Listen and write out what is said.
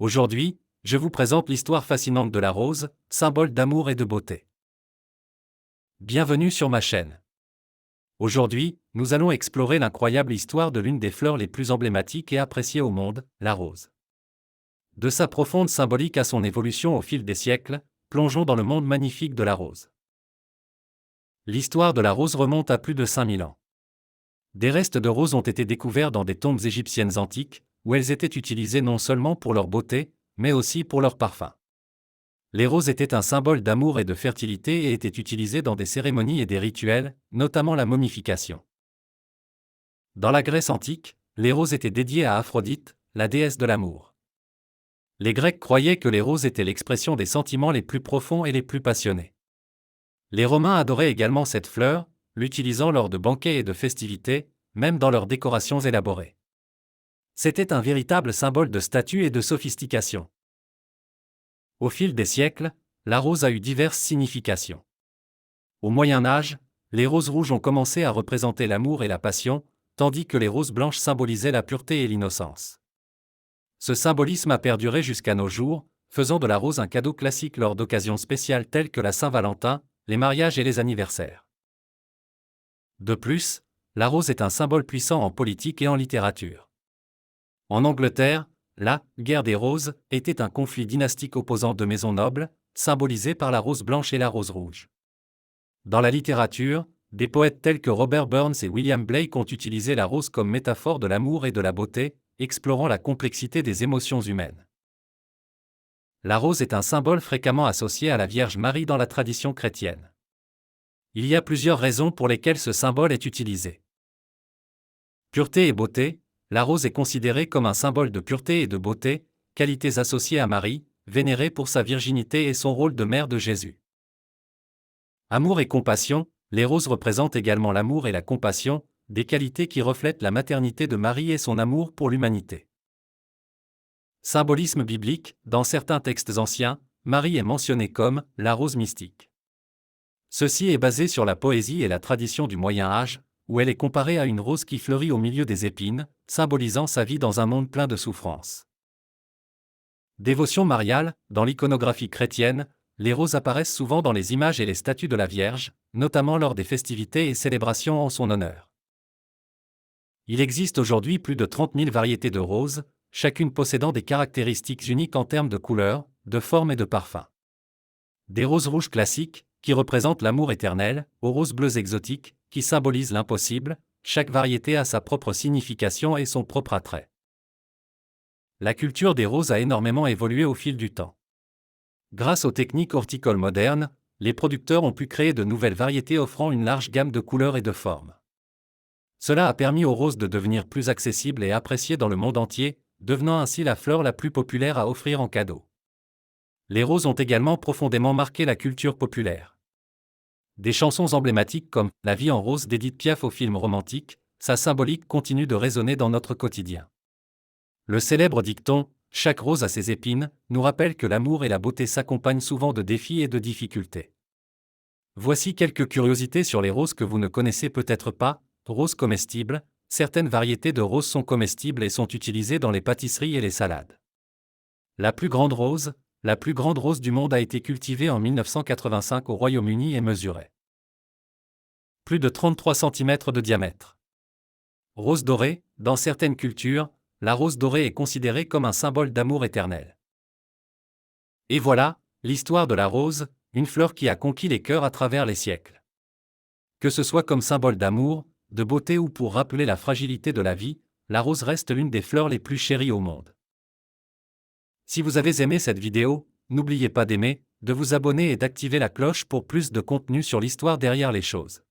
Aujourd'hui, je vous présente l'histoire fascinante de la rose, symbole d'amour et de beauté. Bienvenue sur ma chaîne. Aujourd'hui, nous allons explorer l'incroyable histoire de l'une des fleurs les plus emblématiques et appréciées au monde, la rose. De sa profonde symbolique à son évolution au fil des siècles, plongeons dans le monde magnifique de la rose. L'histoire de la rose remonte à plus de 5000 ans. Des restes de roses ont été découverts dans des tombes égyptiennes antiques, où elles étaient utilisées non seulement pour leur beauté, mais aussi pour leur parfum. Les roses étaient un symbole d'amour et de fertilité et étaient utilisées dans des cérémonies et des rituels, notamment la momification. Dans la Grèce antique, les roses étaient dédiées à Aphrodite, la déesse de l'amour. Les Grecs croyaient que les roses étaient l'expression des sentiments les plus profonds et les plus passionnés. Les Romains adoraient également cette fleur, l'utilisant lors de banquets et de festivités, même dans leurs décorations élaborées. C'était un véritable symbole de statut et de sophistication. Au fil des siècles, la rose a eu diverses significations. Au Moyen Âge, les roses rouges ont commencé à représenter l'amour et la passion, tandis que les roses blanches symbolisaient la pureté et l'innocence. Ce symbolisme a perduré jusqu'à nos jours, faisant de la rose un cadeau classique lors d'occasions spéciales telles que la Saint-Valentin, les mariages et les anniversaires. De plus, la rose est un symbole puissant en politique et en littérature. En Angleterre, la « guerre des roses » était un conflit dynastique opposant deux maisons nobles, symbolisé par la rose blanche et la rose rouge. Dans la littérature, des poètes tels que Robert Burns et William Blake ont utilisé la rose comme métaphore de l'amour et de la beauté, explorant la complexité des émotions humaines. La rose est un symbole fréquemment associé à la Vierge Marie dans la tradition chrétienne. Il y a plusieurs raisons pour lesquelles ce symbole est utilisé. Pureté et beauté. La rose est considérée comme un symbole de pureté et de beauté, qualités associées à Marie, vénérée pour sa virginité et son rôle de mère de Jésus. Amour et compassion. Les roses représentent également l'amour et la compassion, des qualités qui reflètent la maternité de Marie et son amour pour l'humanité. Symbolisme biblique. Dans certains textes anciens, Marie est mentionnée comme la rose mystique. Ceci est basé sur la poésie et la tradition du Moyen Âge, où elle est comparée à une rose qui fleurit au milieu des épines, symbolisant sa vie dans un monde plein de souffrances. Dévotion mariale. Dans l'iconographie chrétienne, les roses apparaissent souvent dans les images et les statues de la Vierge, notamment lors des festivités et célébrations en son honneur. Il existe aujourd'hui plus de 30 000 variétés de roses, chacune possédant des caractéristiques uniques en termes de couleur, de forme et de parfum. Des roses rouges classiques, qui représentent l'amour éternel, aux roses bleues exotiques, qui symbolisent l'impossible. Chaque variété a sa propre signification et son propre attrait. La culture des roses a énormément évolué au fil du temps. Grâce aux techniques horticoles modernes, les producteurs ont pu créer de nouvelles variétés offrant une large gamme de couleurs et de formes. Cela a permis aux roses de devenir plus accessibles et appréciées dans le monde entier, devenant ainsi la fleur la plus populaire à offrir en cadeau. Les roses ont également profondément marqué la culture populaire. Des chansons emblématiques comme « La vie en rose » d'Édith Piaf au film romantique, sa symbolique continue de résonner dans notre quotidien. Le célèbre dicton « Chaque rose a ses épines » nous rappelle que l'amour et la beauté s'accompagnent souvent de défis et de difficultés. Voici quelques curiosités sur les roses que vous ne connaissez peut-être pas. Roses comestibles. Certaines variétés de roses sont comestibles et sont utilisées dans les pâtisseries et les salades. La plus grande rose du monde a été cultivée en 1985 au Royaume-Uni et mesurait plus de 33 cm de diamètre. Rose dorée. Dans certaines cultures, la rose dorée est considérée comme un symbole d'amour éternel. Et voilà, l'histoire de la rose, une fleur qui a conquis les cœurs à travers les siècles. Que ce soit comme symbole d'amour, de beauté ou pour rappeler la fragilité de la vie, la rose reste l'une des fleurs les plus chéries au monde. Si vous avez aimé cette vidéo, n'oubliez pas d'aimer, de vous abonner et d'activer la cloche pour plus de contenu sur l'histoire derrière les choses.